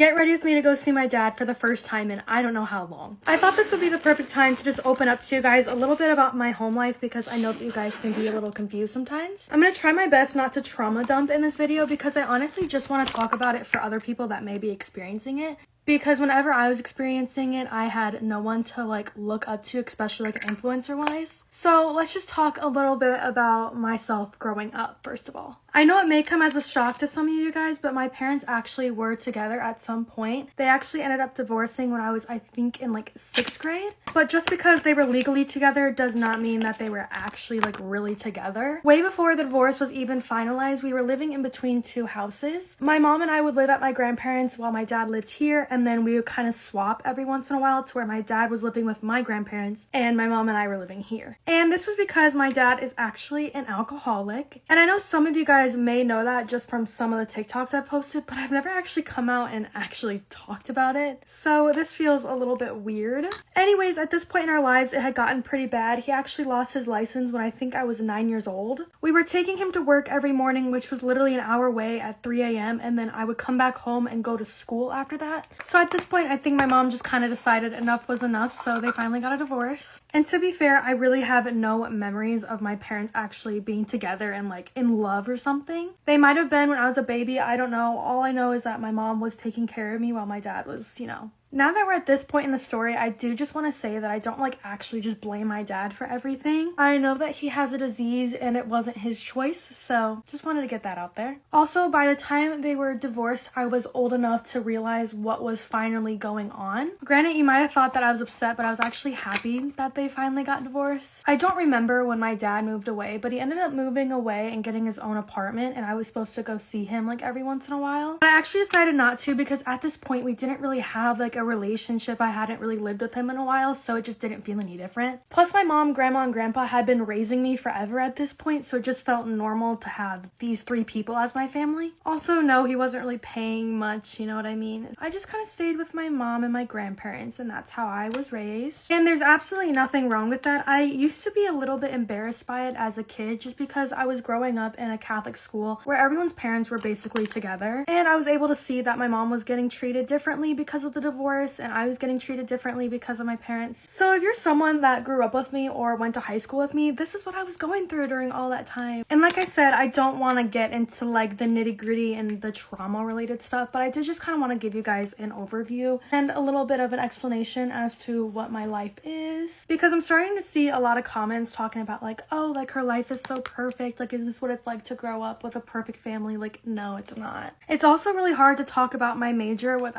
Get ready with me to go see my dad for the first time in I don't know how long. I thought this would be the perfect time to just open up to you guys a little bit about my home life because I know that you guys can be a little confused sometimes. I'm going to try my best not to trauma dump in this video because I honestly just want to talk about it for other people that may be experiencing it. Because whenever I was experiencing it, I had no one to look up to, especially influencer wise. So let's just talk a little bit about myself growing up, first of all. I know it may come as a shock to some of you guys, but my parents actually were together at some point. They actually ended up divorcing when I was, I think, in 6th grade. But just because they were legally together does not mean that they were actually really together. Way before the divorce was even finalized, we were living in between two houses. My mom and I would live at my grandparents while my dad lived here, and then we would kind of swap every once in a while to where my dad was living with my grandparents and my mom and I were living here. And this was because my dad is actually an alcoholic. And I know some of you guys may know that just from some of the TikToks I've posted, but I've never actually come out and actually talked about it. So this feels a little bit weird. Anyways, at this point in our lives, it had gotten pretty bad. He actually lost his license when I think I was 9 years old. We were taking him to work every morning, which was literally an hour away at 3 a.m. And then I would come back home and go to school after that. So at this point, I think my mom just kind of decided enough was enough, so they finally got a divorce. And to be fair, I really have no memories of my parents actually being together and in love or something. They might have been when I was a baby, I don't know. All I know is that my mom was taking care of me while my dad was, Now that we're at this point in the story, I do just want to say that I don't actually just blame my dad for everything. I know that he has a disease and it wasn't his choice, so just wanted to get that out there. Also, by the time they were divorced, I was old enough to realize what was finally going on. Granted, you might have thought that I was upset, but I was actually happy that they finally got divorced. I don't remember when my dad moved away, but he ended up moving away and getting his own apartment, and I was supposed to go see him every once in a while. But I actually decided not to because at this point we didn't really have a relationship. I hadn't really lived with him in a while, so it just didn't feel any different. Plus my mom, grandma, and grandpa had been raising me forever at this point, so it just felt normal to have these three people as my family. Also, no, he wasn't really paying much, you know what I mean? I just kind of stayed with my mom and my grandparents, and that's how I was raised. And there's absolutely nothing wrong with that. I used to be a little bit embarrassed by it as a kid just because I was growing up in a Catholic school where everyone's parents were basically together, and I was able to see that my mom was getting treated differently because of the divorce and I was getting treated differently because of my parents. So if you're someone that grew up with me or went to high school with me, this is what I was going through during all that time. And like I said, I don't want to get into the nitty gritty and the trauma related stuff, but I did just kind of want to give you guys an overview and a little bit of an explanation as to what my life is, because I'm starting to see a lot of comments talking about oh, her life is so perfect, is this what it's like to grow up with a perfect family? No, it's not. It's also really hard to talk about my major without